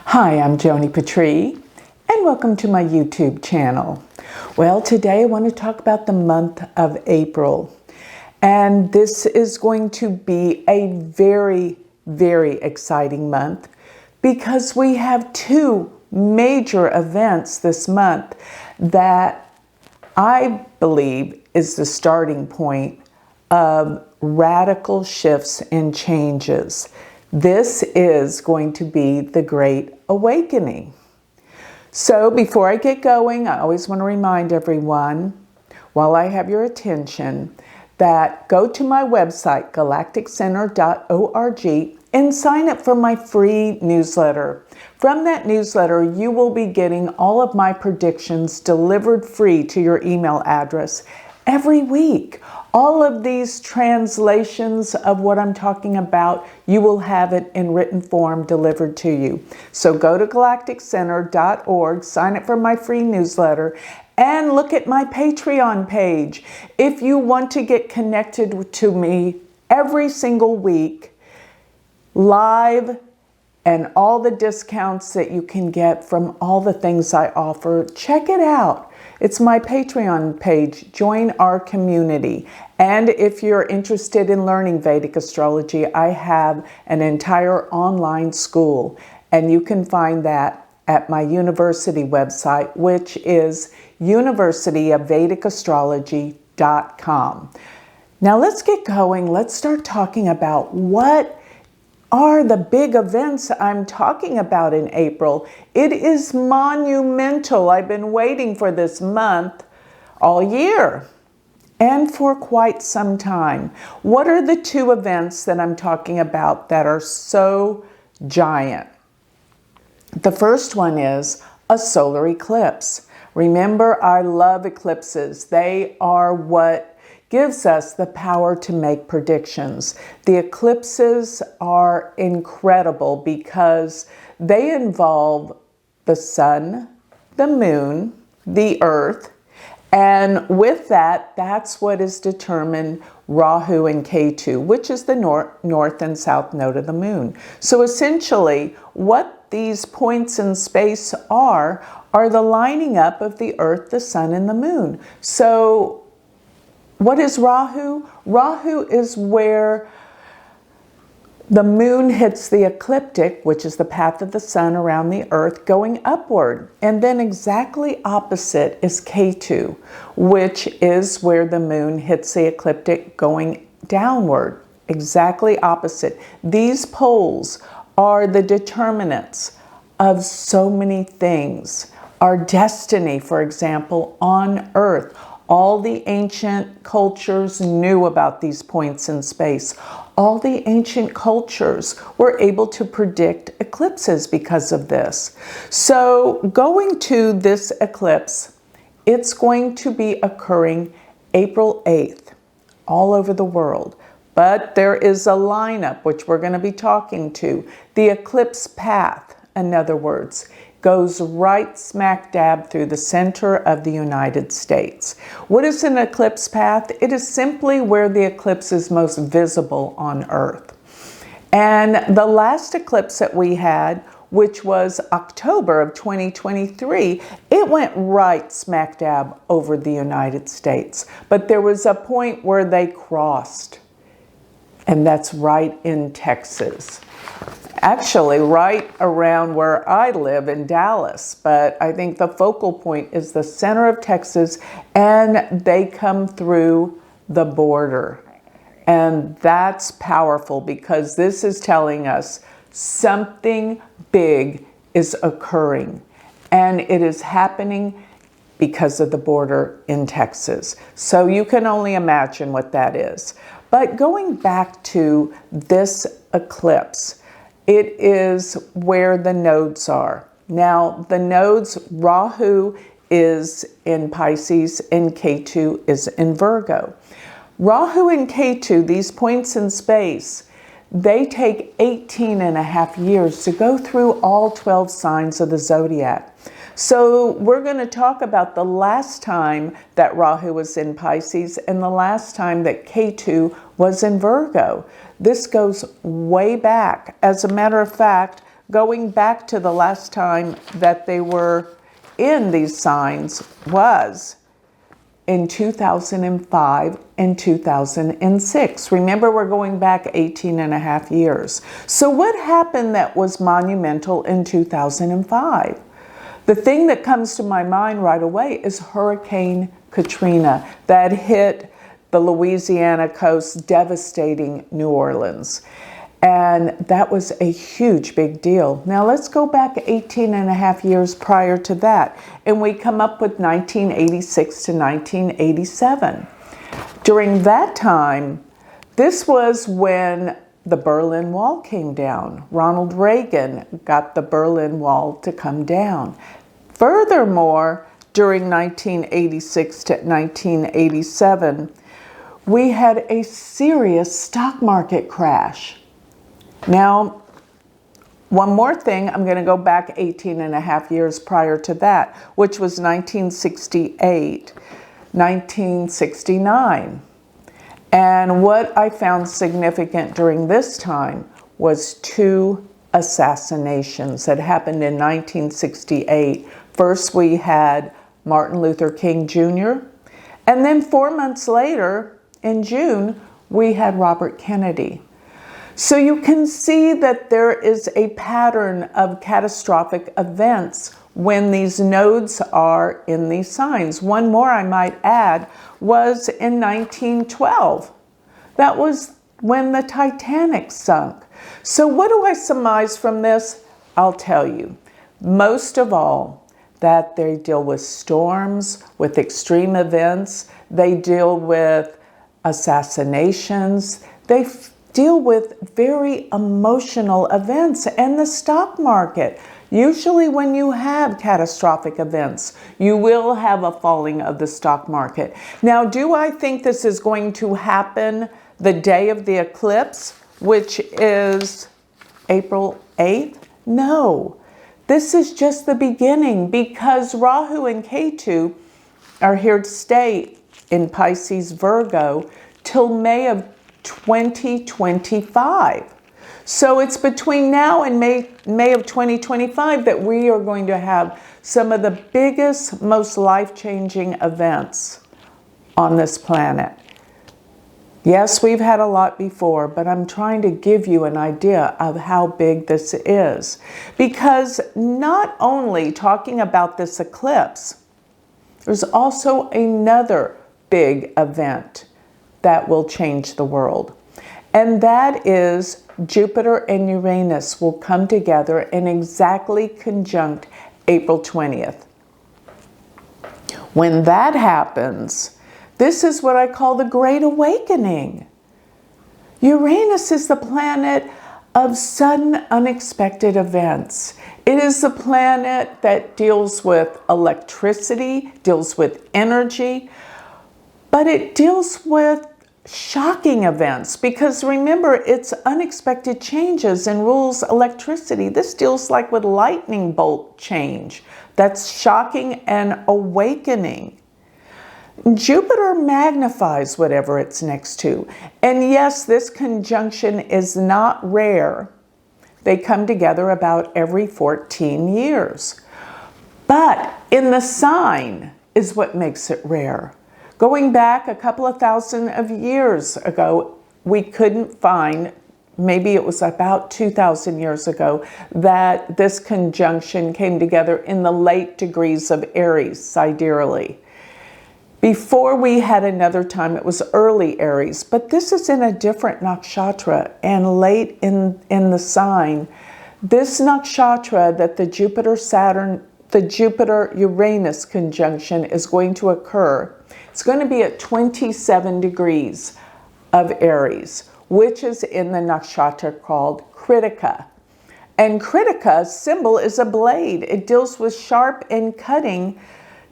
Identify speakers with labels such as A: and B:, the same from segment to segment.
A: Hi, I'm Joni Patry, and welcome to my YouTube channel. Well, today I want to talk about the month of April. And this is going to be a very, very exciting month because we have two major events this month that I believe is the starting point of radical shifts and changes. This is going to be the Great Awakening. So before I get going, I always want to remind everyone, while I have your attention, that go to my website, galacticcenter.org, and sign up for my free newsletter. From that newsletter, you will be getting all of my predictions delivered free to your email address every week. All of these translations of what I'm talking about, you will have it in written form delivered to you. So go to galacticcenter.org, sign up for my free newsletter, and look at my Patreon page. If you want to get connected to me every single week, live, and all the discounts that you can get from all the things I offer, check it out. It's my Patreon page. Join our community. And if you're interested in learning Vedic astrology, I have an entire online school, and you can find that at my university website, which is universityofvedicastrology.com. Now let's get going. Let's start talking about what are the big events I'm talking about in April. It is monumental. I've been waiting for this month all year and for quite some time. What are the two events that I'm talking about that are so giant? The first one is a solar eclipse. Remember, I love eclipses. They are what gives us the power to make predictions. The eclipses are incredible because they involve the sun, the moon, the earth, and with that, that's what is determined Rahu and Ketu, which is the north and south node of the moon. So essentially, what these points in space are the lining up of the earth, the sun, and the moon. So what is Rahu? Rahu is where the moon hits the ecliptic, which is the path of the sun around the earth going upward. And then exactly opposite is Ketu, which is where the moon hits the ecliptic going downward. Exactly opposite. These poles are the determinants of so many things. Our destiny, for example, on earth. All the ancient cultures knew about these points in space. All the ancient cultures were able to predict eclipses because of this. So going to this eclipse, it's going to be occurring April 8th all over the world. But there is a lineup, which we're going to be talking to. The eclipse path, in other words, goes right smack dab through the center of the United States. What is an eclipse path? It is simply where the eclipse is most visible on Earth. And the last eclipse that we had, which was October of 2023, it went right smack dab over the United States. But there was a point where they crossed, and that's right in Texas. Actually, right around where I live in Dallas, but I think the focal point is the center of Texas, and they come through the border. And that's powerful because this is telling us something big is occurring, and it is happening because of the border in Texas. So you can only imagine what that is. But going back to this eclipse, it is where the nodes are. Now, the nodes, Rahu is in Pisces and Ketu is in Virgo. Rahu and Ketu, these points in space, they take 18 and a half years to go through all 12 signs of the zodiac. So we're going to talk about the last time that Rahu was in Pisces and the last time that Ketu was in Virgo. This goes way back. As a matter of fact, going back to the last time that they were in these signs was in 2005 and 2006. Remember, we're going back 18 and a half years. So what happened that was monumental in 2005? The thing that comes to my mind right away is Hurricane Katrina that hit the Louisiana coast, devastating New Orleans. And that was a huge, big deal. Now let's go back 18 and a half years prior to that, and we come up with 1986 to 1987. During that time, this was when the Berlin Wall came down. Ronald Reagan got the Berlin Wall to come down. Furthermore, during 1986 to 1987, we had a serious stock market crash. Now, one more thing, I'm going to go back 18 and a half years prior to that, which was 1968, 1969. And what I found significant during this time was 2 assassinations that happened in 1968. First, we had Martin Luther King Jr., and then 4 months later, in June, we had Robert Kennedy. So you can see that there is a pattern of catastrophic events when these nodes are in these signs. One more I might add was in 1912. That was when the Titanic sunk. So what do I surmise from this? I'll tell you. Most of all, that they deal with storms, with extreme events. They deal with assassinations. They deal with very emotional events, and the stock market. Usually when you have catastrophic events, you will have a falling of the stock market. Now, do I think this is going to happen the day of the eclipse, which is April 8th? No. This is just the beginning, because Rahu and Ketu are here to stay in Pisces Virgo till May of 2025. So it's between now and May of 2025 that we are going to have some of the biggest, most life-changing events on this planet. Yes, we've had a lot before, but I'm trying to give you an idea of how big this is. Because not only talking about this eclipse, there's also another big event that will change the world. And that is Jupiter and Uranus will come together in exactly conjunct April 20th. When that happens, this is what I call the Great Awakening. Uranus is the planet of sudden, unexpected events. It is the planet that deals with electricity, deals with energy, but it deals with shocking events, because remember, it's unexpected changes and rules electricity. This deals like with lightning bolt change. That's shocking and awakening. Jupiter magnifies whatever it's next to. And yes, this conjunction is not rare. They come together about every 14 years. But in the sign is what makes it rare. Going back a couple of thousand of years ago, we couldn't find, maybe it was about 2,000 years ago, that this conjunction came together in the late degrees of Aries, sidereally. Before we had another time, it was early Aries, but this is in a different nakshatra and late in the sign. This nakshatra that the Jupiter-Uranus conjunction is going to occur, it's going to be at 27 degrees of Aries, which is in the nakshatra called Kritika. And Kritika's symbol is a blade. It deals with sharp and cutting,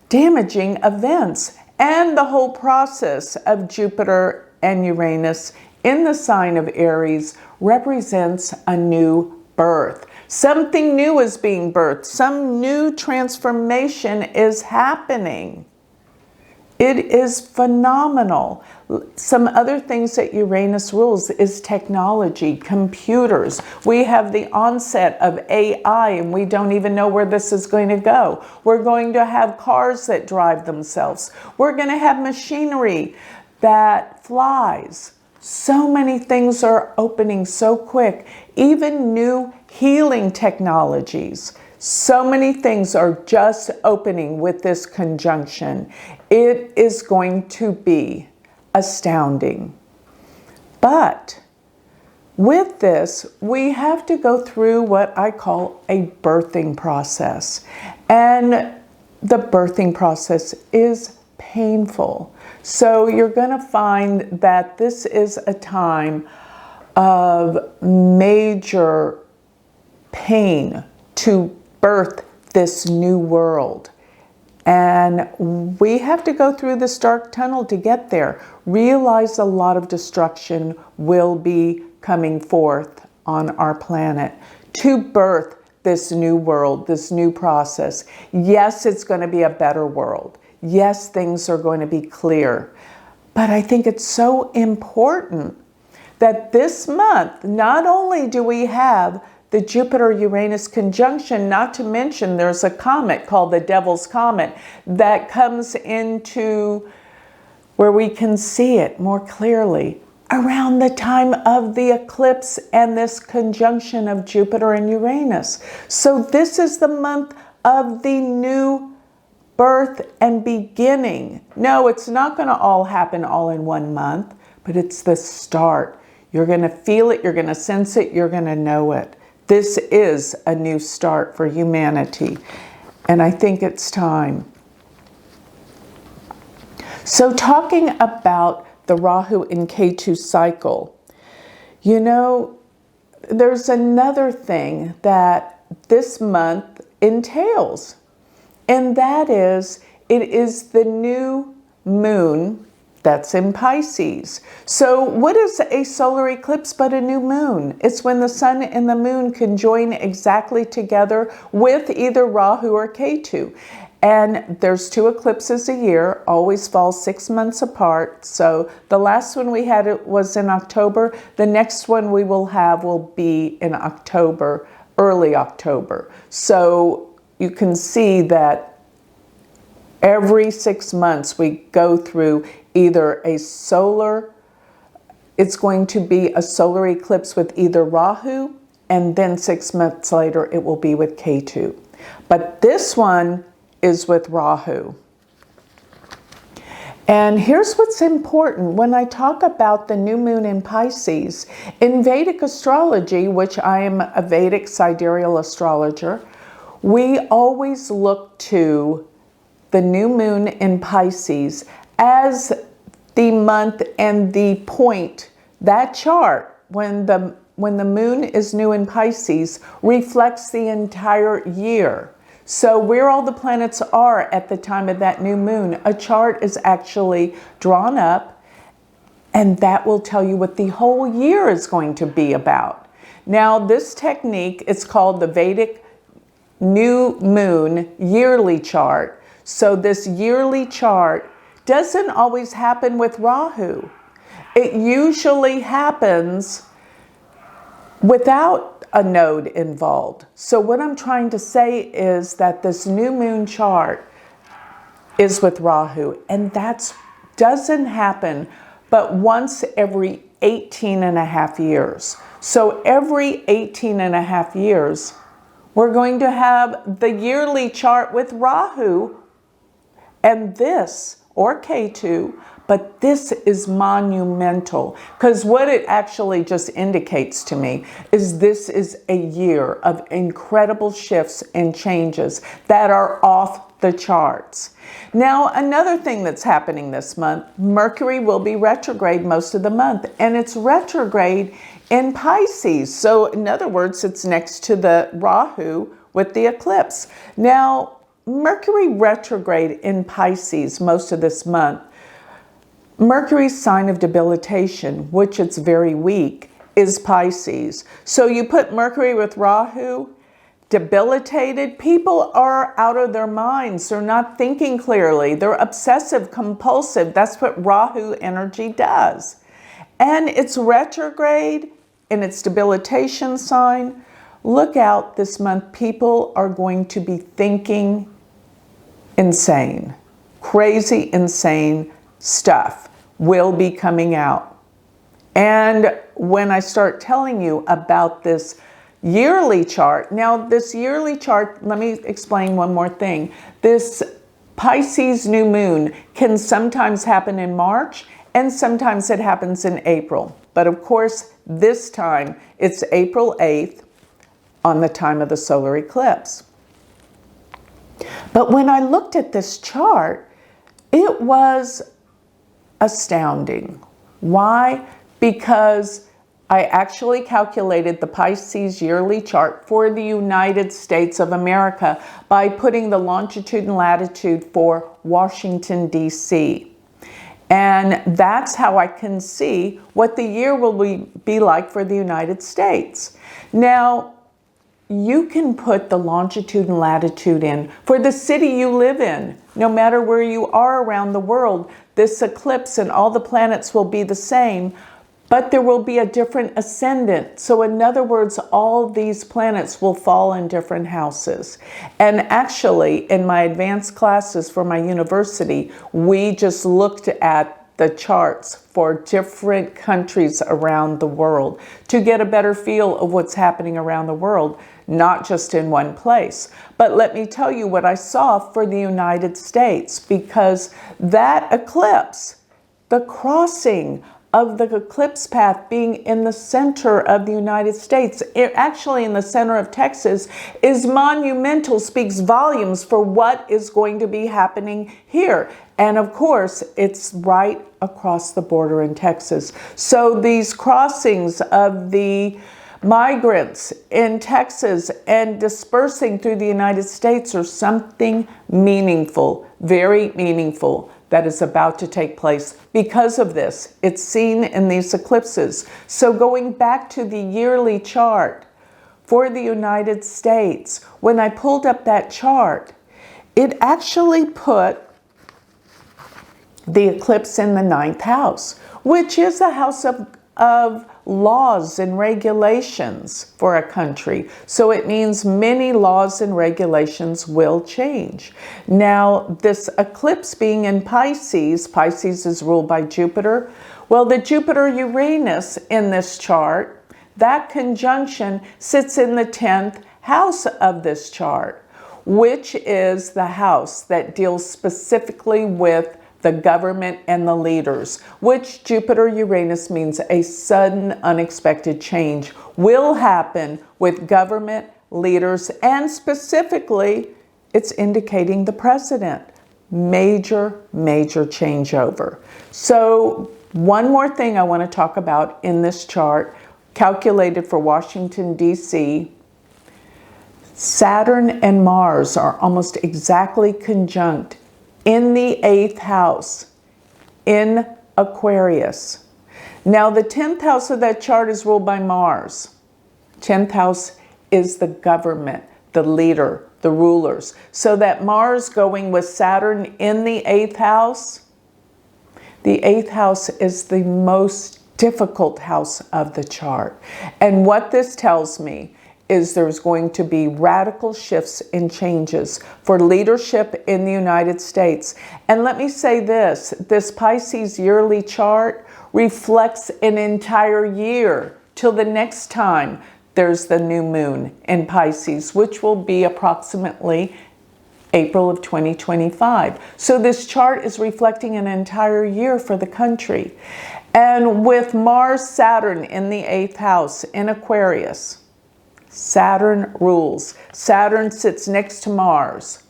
A: damaging events. And the whole process of Jupiter and Uranus in the sign of Aries represents a new birth. Something new is being birthed. Some new transformation is happening. It is phenomenal. Some other things that Uranus rules is technology, computers. We have the onset of AI and we don't even know where this is going to go. We're going to have cars that drive themselves. We're going to have machinery that flies. So many things are opening so quick. Even new healing technologies. So many things are just opening with this conjunction. It is going to be astounding. But with this, we have to go through what I call a birthing process. And the birthing process is painful. So you're going to find that this is a time of major pain to birth this new world. And we have to go through this dark tunnel to get there. Realize a lot of destruction will be coming forth on our planet to birth this new world, this new process. Yes, it's going to be a better world. Yes, things are going to be clear. But I think it's so important that this month, not only do we have the Jupiter-Uranus conjunction, not to mention there's a comet called the Devil's Comet that comes into where we can see it more clearly around the time of the eclipse and this conjunction of Jupiter and Uranus. So this is the month of the new birth and beginning. No, it's not going to all happen all in one month, but it's the start. You're going to feel it, you're going to sense it, you're going to know it. This is a new start for humanity, and I think it's time. So talking about the Rahu and Ketu cycle, you know, there's another thing that this month entails, and that is, it is the new moon that's in Pisces. So what is a solar eclipse but a new moon? It's when the sun and the moon conjoin exactly together with either Rahu or Ketu. And there's 2 eclipses a year, always fall 6 months apart. So the last one we had was in October. The next one we will have will be in October, early October. So you can see that every 6 months we go through either a solar, it's going to be a solar eclipse with either Rahu, and then 6 months later it will be with Ketu. But this one is with Rahu. And here's what's important. When I talk about the new moon in Pisces, in Vedic astrology, which I am a Vedic sidereal astrologer, we always look to the new moon in Pisces as the month and the point. That chart, when the moon is new in Pisces, reflects the entire year. So where all the planets are at the time of that new moon, a chart is actually drawn up, and that will tell you what the whole year is going to be about. Now, this technique is called the Vedic new moon yearly chart. So this yearly chart doesn't always happen with Rahu. It usually happens without a node involved. So what I'm trying to say is that this new moon chart is with Rahu, and that doesn't happen but once every 18 and a half years. So every 18 and a half years, we're going to have the yearly chart with Rahu and this, or Ketu, but this is monumental, because what it actually just indicates to me is this is a year of incredible shifts and changes that are off the charts. Now, another thing that's happening this month, Mercury will be retrograde most of the month, and it's retrograde in Pisces. So in other words, it's next to the Rahu with the eclipse. Now, Mercury retrograde in Pisces most of this month, Mercury's sign of debilitation, which it's very weak, is Pisces. So you put Mercury with Rahu, debilitated. People are out of their minds. They're not thinking clearly. They're obsessive compulsive. That's what Rahu energy does. And it's retrograde in its debilitation sign. Look out this month. People are going to be thinking insane, crazy, insane stuff will be coming out. And when I start telling you about this yearly chart, now this yearly chart, let me explain one more thing. This Pisces new moon can sometimes happen in March and sometimes it happens in April. But of course, this time it's April 8th on the time of the solar eclipse. But when I looked at this chart, it was astounding. Why? Because I actually calculated the Pisces yearly chart for the United States of America by putting the longitude and latitude for Washington, D.C. And that's how I can see what the year will be like for the United States. Now, you can put the longitude and latitude in for the city you live in. No matter where you are around the world, this eclipse and all the planets will be the same, but there will be a different ascendant. So in other words, all these planets will fall in different houses. And actually, in my advanced classes for my university, we just looked at the charts for different countries around the world to get a better feel of what's happening around the world, not just in one place. But let me tell you what I saw for the United States, because that eclipse, the crossing of the eclipse path being in the center of the United States, actually in the center of Texas, is monumental, speaks volumes for what is going to be happening here. And of course, it's right across the border in Texas. So these crossings of the migrants in Texas and dispersing through the United States are something meaningful, very meaningful, that is about to take place because of this. It's seen in these eclipses. So going back to the yearly chart for the United States, when I pulled up that chart, it actually put the eclipse in the 9th house, which is a house of laws and regulations for a country. So it means many laws and regulations will change. Now, this eclipse being in Pisces, Pisces is ruled by Jupiter. Well, the Jupiter-Uranus in this chart, that conjunction sits in the 10th house of this chart, which is the house that deals specifically with the government and the leaders, which Jupiter-Uranus means a sudden, unexpected change will happen with government leaders, and specifically, it's indicating the president. Major, major changeover. So one more thing I want to talk about in this chart, calculated for Washington, D.C., Saturn and Mars are almost exactly conjunct in the 8th house, in Aquarius. Now, the 10th house of that chart is ruled by Mars. 10th house is the government, the leader, the rulers. So that Mars going with Saturn in the 8th house, the 8th house is the most difficult house of the chart. And what this tells me is there's going to be radical shifts and changes for leadership in the United States. And let me say this Pisces yearly chart reflects an entire year till the next time there's the new moon in Pisces, which will be approximately April of 2025. So this chart is reflecting an entire year for the country. And with Mars, Saturn in the 8th house in Aquarius, Saturn rules. Saturn sits next to Mars,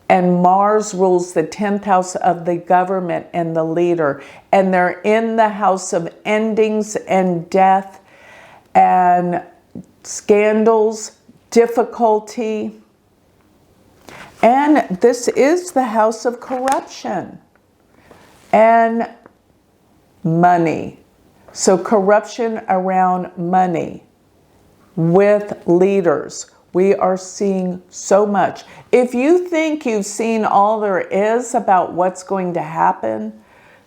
A: and Mars rules the 10th house of the government and the leader. And they're in the house of endings and death and scandals, difficulty. And this is the house of corruption and money. So corruption around money, with leaders, We are seeing so much. If you think you've seen all there is about what's going to happen,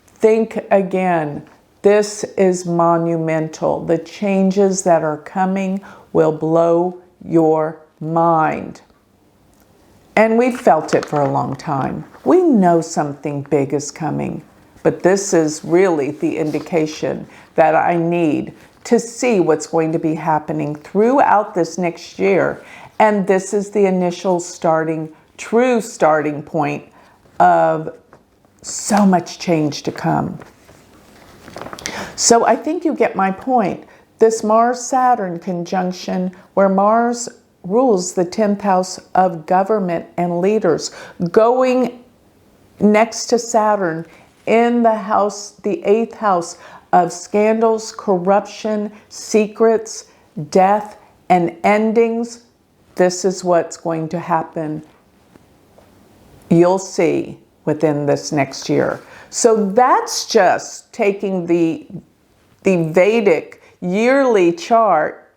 A: think again. This is monumental. The changes that are coming will blow your mind. And we've felt it for a long time. We know something big is coming, but this is really the indication that I need to see what's going to be happening throughout this next year. And this is the initial true starting point of so much change to come. So I think you get my point. This Mars-Saturn conjunction, where Mars rules the 10th house of government and leaders, going next to Saturn in the house, the 8th house of scandals, corruption, secrets, death, and endings. This is what's going to happen. You'll see within this next year. So that's just taking the Vedic yearly chart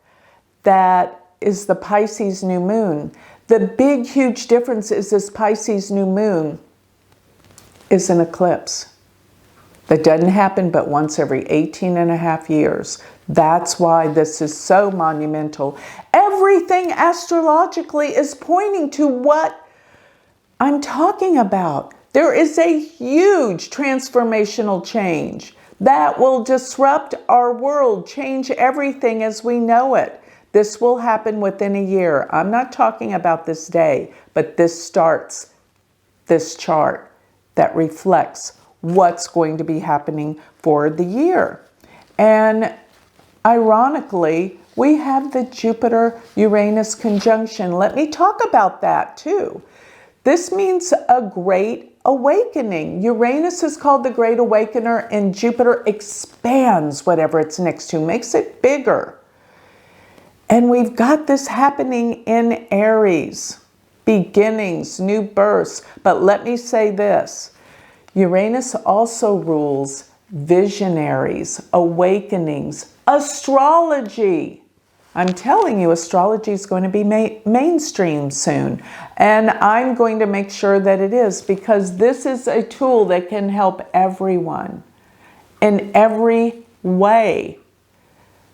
A: that is the Pisces new moon. The big, huge difference is this Pisces new moon is an eclipse. That doesn't happen but once every 18 and a half years. That's why this is so monumental. Everything astrologically is pointing to what I'm talking about. There is a huge transformational change that will disrupt our world, change everything as we know it. This will happen within a year. I'm not talking about this day, but this starts this chart that reflects what's going to be happening for the year. And ironically, we have the Jupiter-Uranus conjunction. Let me talk about that too. This means a great awakening. Uranus is called the Great Awakener, and Jupiter expands whatever it's next to, makes it bigger. And we've got this happening in Aries, beginnings, new births. But let me say this, Uranus also rules visionaries, awakenings, astrology. I'm telling you, astrology is going to be mainstream soon. And I'm going to make sure that it is, because this is a tool that can help everyone in every way.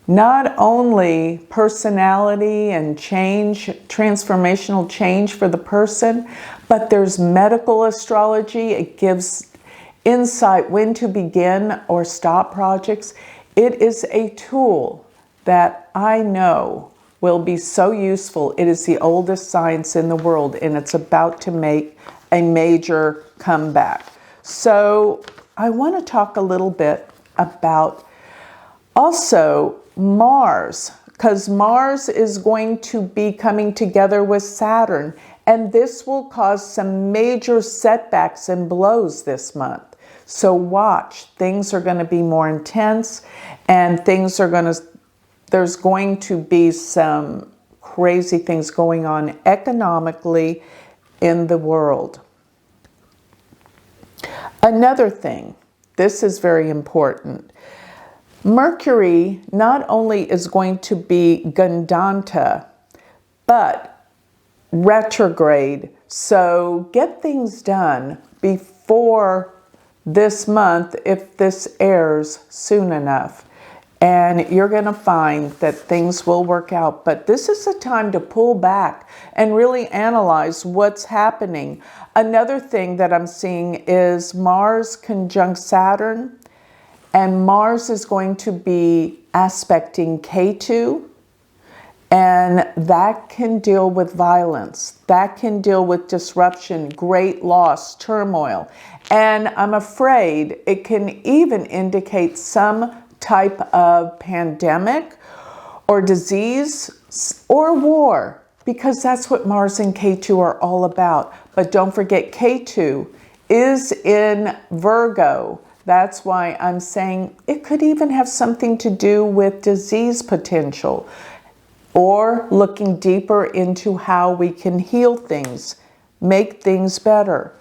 A: Not only personality and change, transformational change for the person, but there's medical astrology. It gives insight when to begin or stop projects. It is a tool that I know will be so useful. It is the oldest science in the world, and it's about to make a major comeback. So I want to talk a little bit about also Mars, because Mars is going to be coming together with Saturn, and this will cause some major setbacks and blows this month. So watch, things are going to be more intense, and there's going to be some crazy things going on economically in the world. Another thing, this is very important. Mercury not only is going to be Gandanta, but retrograde. So get things done before this month if this airs soon enough. And you're going to find that things will work out. But this is a time to pull back and really analyze what's happening. Another thing that I'm seeing is Mars conjunct Saturn. And Mars is going to be aspecting K2. And that can deal with violence. That can deal with disruption, great loss, turmoil. And I'm afraid it can even indicate some type of pandemic or disease or war, because that's what Mars and K2 are all about. But don't forget, K2 is in Virgo. That's why I'm saying it could even have something to do with disease potential, or looking deeper into how we can heal things, make things better.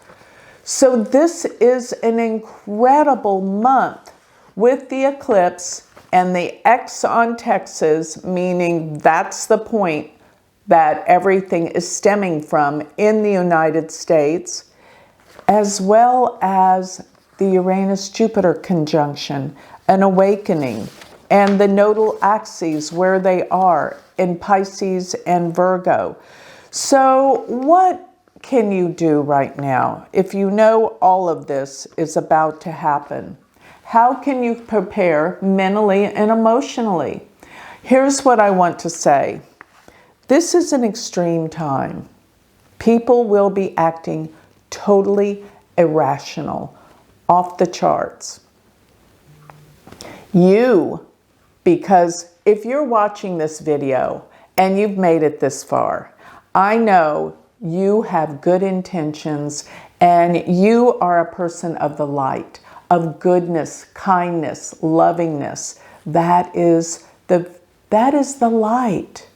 A: So this is an incredible month with the eclipse and the X on Texas, meaning that's the point. that everything is stemming from in the United States, as well as the Uranus-Jupiter conjunction, an awakening, and the nodal axes where they are in Pisces and Virgo. So what can you do right now if you know all of this is about to happen? How can you prepare mentally and emotionally? Here's what I want to say. This is an extreme time. People will be acting totally irrational, off the charts. Because if you're watching this video and you've made it this far, I know you have good intentions and you are a person of the light, of goodness, kindness, lovingness. That is the light.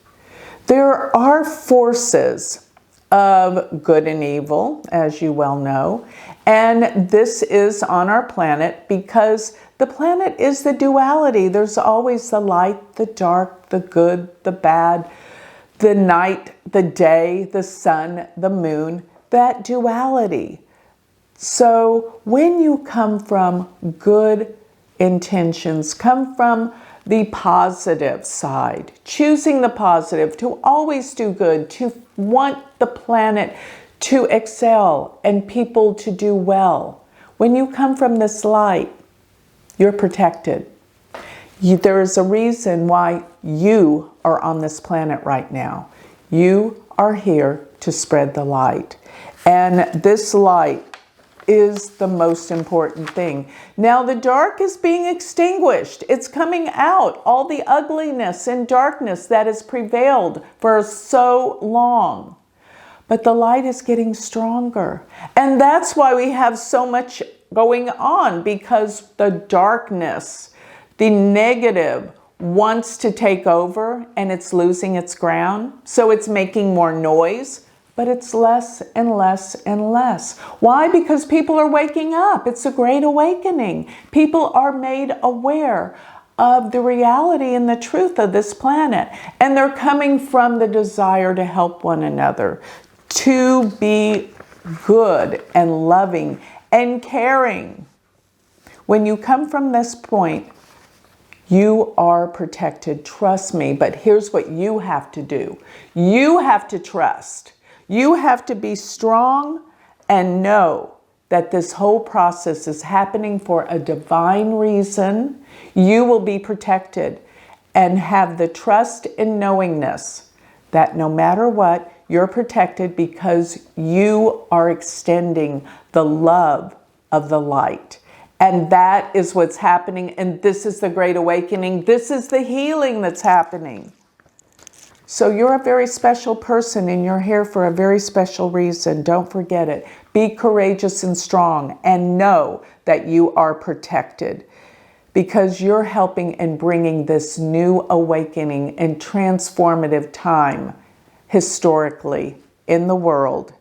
A: There are forces of good and evil, as you well know, and this is on our planet because the planet is the duality. There's always the light, the dark, the good, the bad, the night, the day, the sun, the moon, that duality. So when you come from good intentions, come from the positive side, choosing the positive, to always do good, to want the planet to excel and people to do well. When you come from this light, you're protected. There is a reason why you are on this planet right now. You are here to spread the light. And this light is the most important thing. Now the dark is being extinguished. It's coming out. All the ugliness and darkness that has prevailed for so long. But the light is getting stronger. And that's why we have so much going on, because the darkness, the negative, wants to take over and it's losing its ground. So it's making more noise. But it's less and less and less. Why? Because people are waking up. It's a great awakening. People are made aware of the reality and the truth of this planet. And they're coming from the desire to help one another, to be good and loving and caring. When you come from this point, you are protected. Trust me. But here's what you have to do. You have to trust. You have to be strong and know that this whole process is happening for a divine reason. You will be protected and have the trust and knowingness that no matter what, you're protected because you are extending the love of the light. And that is what's happening. And this is the Great Awakening. This is the healing that's happening. So you're a very special person and you're here for a very special reason. Don't forget it. Be courageous and strong and know that you are protected because you're helping and bringing this new awakening and transformative time historically in the world.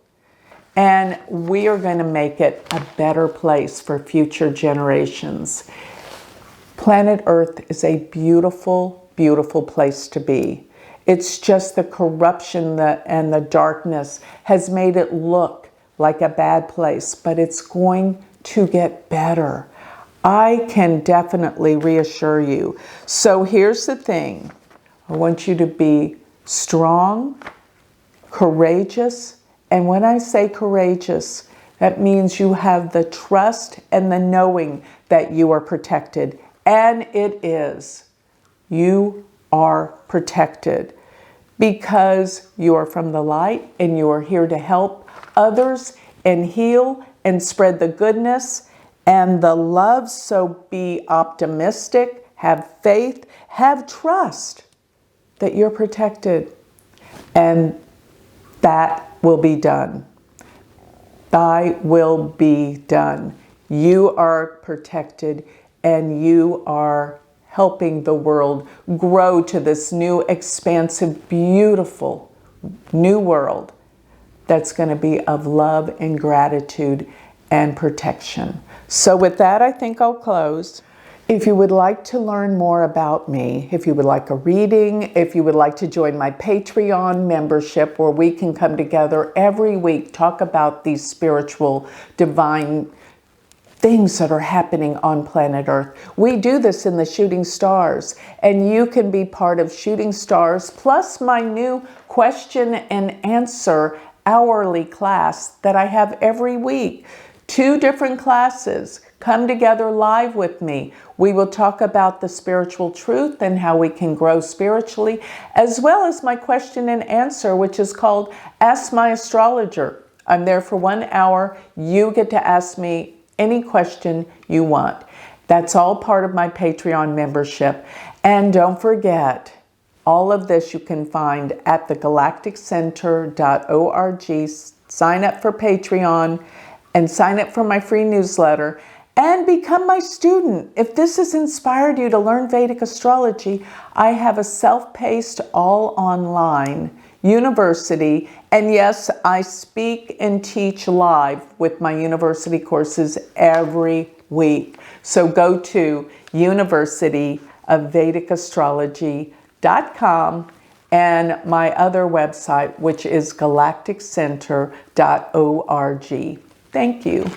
A: And we are going to make it a better place for future generations. Planet Earth is a beautiful, beautiful place to be. It's just the corruption and the darkness has made it look like a bad place, but it's going to get better. I can definitely reassure you. So here's the thing. I want you to be strong, courageous, and when I say courageous, that means you have the trust and the knowing that you are protected. And it is. You are protected because you are from the light and you are here to help others and heal and spread the goodness and the love. So be optimistic, have faith, have trust that you're protected, and that will be done. Thy will be done. You are protected and you are helping the world grow to this new, expansive, beautiful new world that's going to be of love and gratitude and protection. So with that, I think I'll close. If you would like to learn more about me, if you would like a reading, if you would like to join my Patreon membership where we can come together every week, talk about these spiritual, divine things that are happening on planet Earth. We do this in the Shooting Stars, and you can be part of Shooting Stars, plus my new question and answer hourly class that I have every week. 2 different classes. Come together live with me. We will talk about the spiritual truth and how we can grow spiritually, as well as my question and answer, which is called Ask My Astrologer. I'm there for 1 hour. You get to ask me any question you want. That's all part of my Patreon membership. And don't forget, all of this you can find at thegalacticcenter.org. Sign up for Patreon and sign up for my free newsletter and become my student. If this has inspired you to learn Vedic astrology, I have a self-paced, all online university. And yes, I speak and teach live with my university courses every week. So go to universityofvedicastrology.com and my other website, which is galacticcenter.org. Thank you.